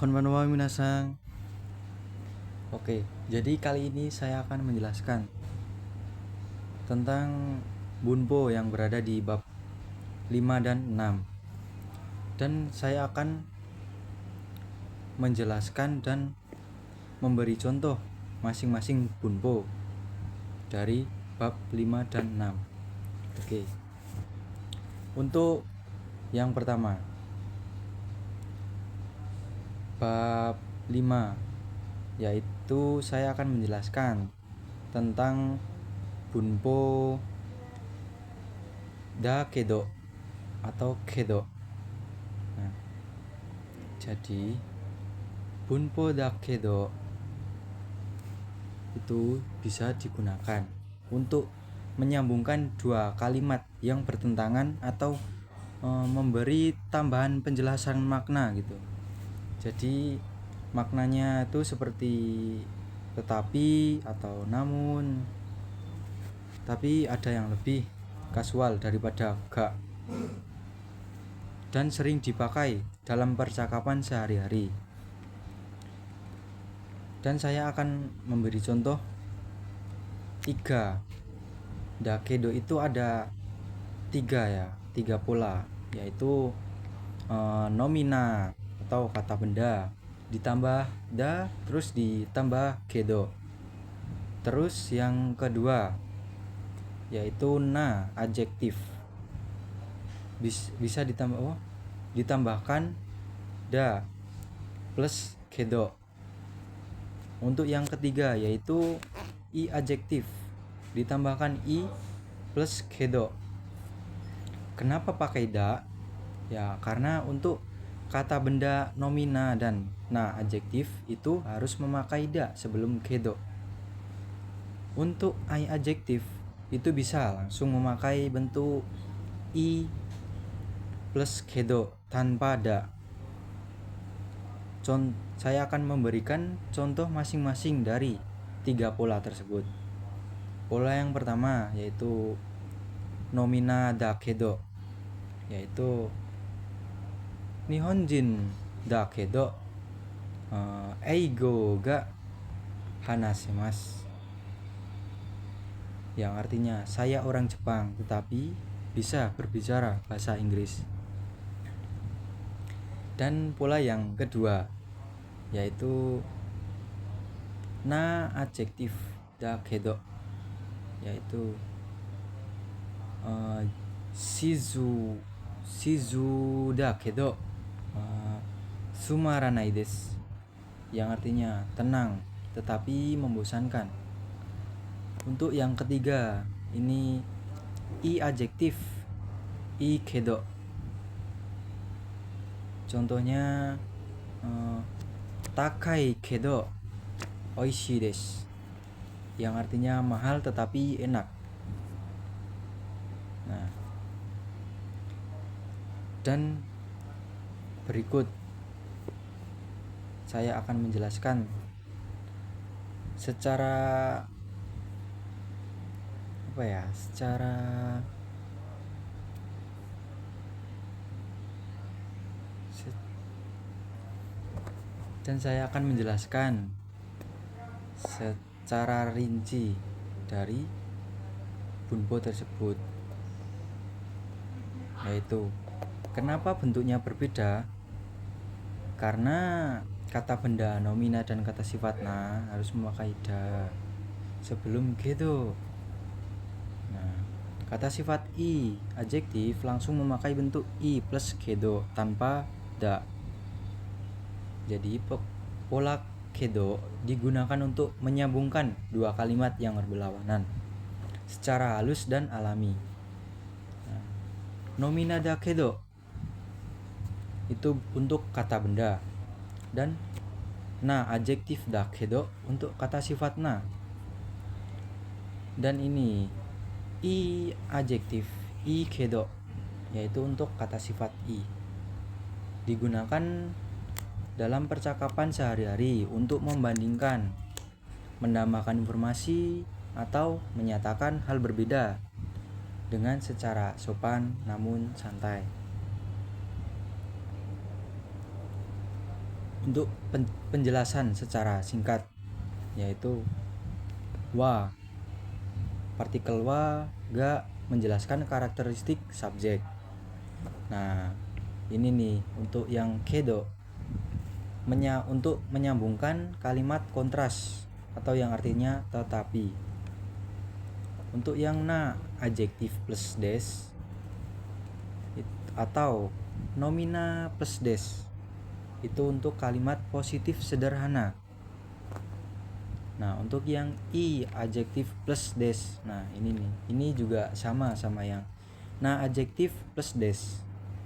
Konbanwa minasan. Oke, jadi kali ini saya akan menjelaskan tentang bunpo yang berada di bab 5 dan 6. Dan saya akan menjelaskan dan memberi contoh masing-masing bunpo dari bab 5 dan 6. Oke. Untuk yang pertama, bab 5, yaitu saya akan menjelaskan tentang bunpo da kedo atau kedo. Nah, jadi bunpo da kedo itu bisa digunakan untuk menyambungkan dua kalimat yang bertentangan atau memberi tambahan penjelasan makna gitu. Jadi maknanya itu seperti tetapi atau namun, tapi ada yang lebih kasual daripada gak dan sering dipakai dalam percakapan sehari-hari. Dan saya akan memberi contoh 3. Dakedo itu ada 3 pola, yaitu nomina atau kata benda ditambah da terus ditambah kedo. Terus yang kedua yaitu na adjektif, bisa ditambahkan da plus kedo. Untuk yang ketiga yaitu i adjektif ditambahkan i plus kedo. Kenapa pakai da? Ya karena untuk kata benda nomina dan na adjektif itu harus memakai da sebelum kedo. Untuk i adjektif itu bisa langsung memakai bentuk i plus kedo tanpa da. Saya akan memberikan contoh masing-masing dari 3 pola tersebut. Pola yang pertama yaitu nomina da kedo, yaitu Nihonjin da kedo eigo ga hanashimasu, yang artinya saya orang Jepang tetapi bisa berbicara bahasa Inggris. Dan pola yang kedua yaitu na adjektif da kedo, yaitu shizu da kedo sumaranai desu, yang artinya tenang tetapi membosankan. Untuk yang ketiga ini i adjektif i kedo, contohnya takai kedo oishii desu, yang artinya mahal tetapi enak. Nah, dan berikut saya akan menjelaskan secara dan saya akan menjelaskan secara rinci dari bunpo tersebut, yaitu kenapa bentuknya berbeda. Karena kata benda nomina dan kata sifat na harus memakai da sebelum kedo. Nah, kata sifat i adjektif langsung memakai bentuk i plus kedo tanpa da. Jadi pola kedo digunakan untuk menyambungkan dua kalimat yang berlawanan secara halus dan alami. Nah, nomina da kedo itu untuk kata benda, dan na adjektif da kedo untuk kata sifat na. Dan ini i adjektif i kedo yaitu untuk kata sifat i, digunakan dalam percakapan sehari-hari untuk membandingkan, menambahkan informasi atau menyatakan hal berbeda dengan secara sopan namun santai. Untuk penjelasan secara singkat, yaitu wa, partikel wa ga menjelaskan karakteristik subjek. Nah, ini nih untuk yang kedo, untuk menyambungkan kalimat kontras atau yang artinya tetapi. Untuk yang na, adjektif plus des atau nomina plus des, itu untuk kalimat positif sederhana. Nah, untuk yang i, adjektif plus des, nah ini nih, ini juga sama yang na, adjektif plus des,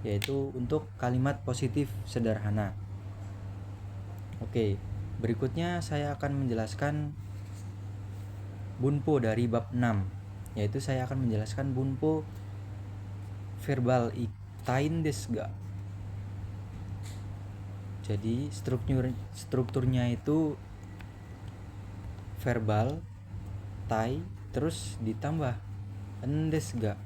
yaitu untuk kalimat positif sederhana. Oke, berikutnya saya akan menjelaskan bunpo dari bab 6, yaitu saya akan menjelaskan bunpo verbal ikitain desu ga. Jadi strukturnya itu verbal, tai, terus ditambah endes ga,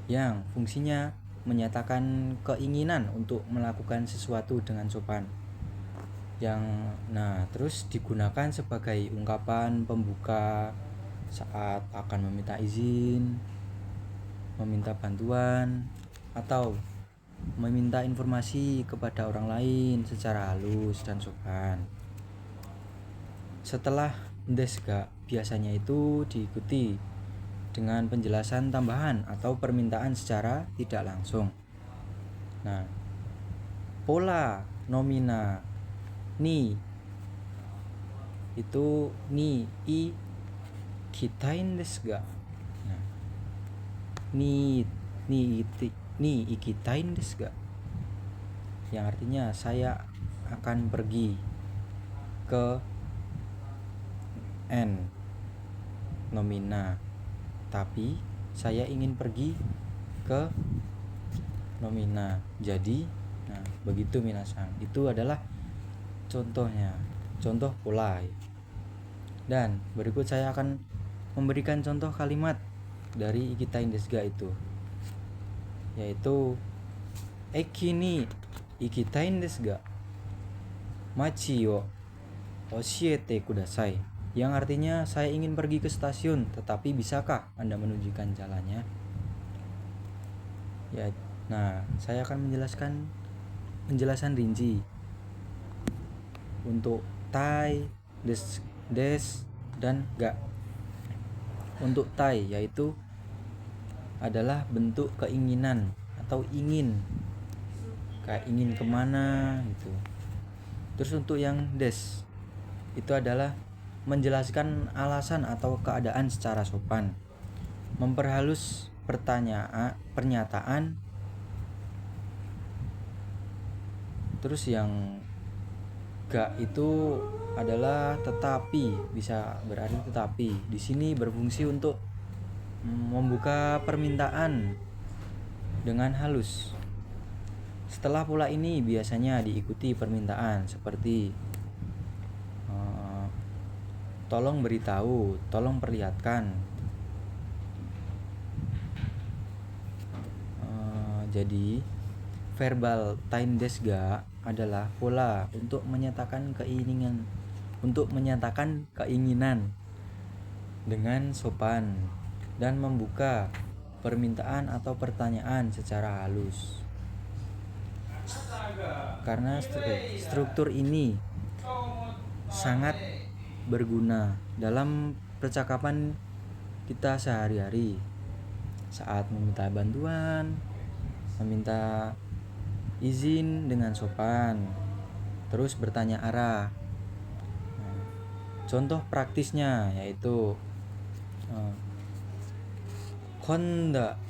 yang fungsinya menyatakan keinginan untuk melakukan sesuatu dengan sopan. Terus digunakan sebagai ungkapan pembuka saat akan meminta izin, meminta bantuan, atau meminta informasi kepada orang lain secara halus dan sopan. Setelah des ga, biasanya itu diikuti dengan penjelasan tambahan atau permintaan secara tidak langsung. Nah, pola nomina ni itu ni i kitain desu ga. Nah, ni ikitain desu ga, yang artinya saya akan pergi ke n, nomina, tapi saya ingin pergi ke nomina. Jadi, nah begitu minasan. Itu adalah contohnya, contoh pola. Dan berikut saya akan memberikan contoh kalimat dari ikitain desu ga itu, yaitu eki ni ikitain desu ga machi o oshiete kudasai, yang artinya saya ingin pergi ke stasiun, tetapi bisakah Anda menunjukkan jalannya? Ya, nah saya akan menjelaskan penjelasan rinci untuk tai, des dan ga. Untuk tai yaitu adalah bentuk keinginan atau ingin, kayak ingin kemana gitu. Terus untuk yang des itu adalah menjelaskan alasan atau keadaan secara sopan, memperhalus pernyataan. Terus yang ga itu adalah tetapi, bisa berarti tetapi. Di sini berfungsi untuk membuka permintaan dengan halus. Setelah pola ini biasanya diikuti permintaan seperti tolong beritahu, tolong perlihatkan. Jadi verbal tain desu ga adalah pola untuk menyatakan keinginan dengan sopan dan membuka permintaan atau pertanyaan secara halus. Karena struktur ini sangat berguna dalam percakapan kita sehari-hari saat meminta bantuan, meminta izin dengan sopan, terus bertanya arah. Contoh praktisnya yaitu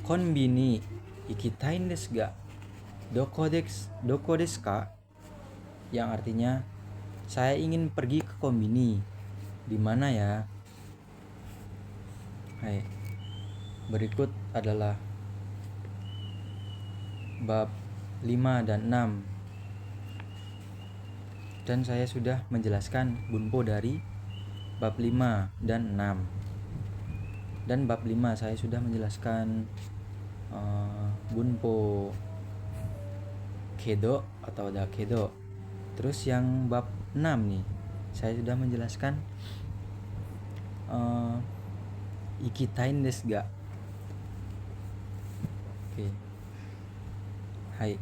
konbini ikitain desu ga doko desu ka, yang artinya saya ingin pergi ke kombini, di mana ya? Hai. Berikut adalah bab 5 dan 6. Dan saya sudah menjelaskan bunpo dari bab 5 dan 6. Dan bab 5 saya sudah menjelaskan bunpo kedo atau dakedo. Terus yang bab 6 nih, saya sudah menjelaskan ikitain desu ga. Oke. Hai.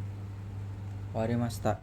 Warimashita.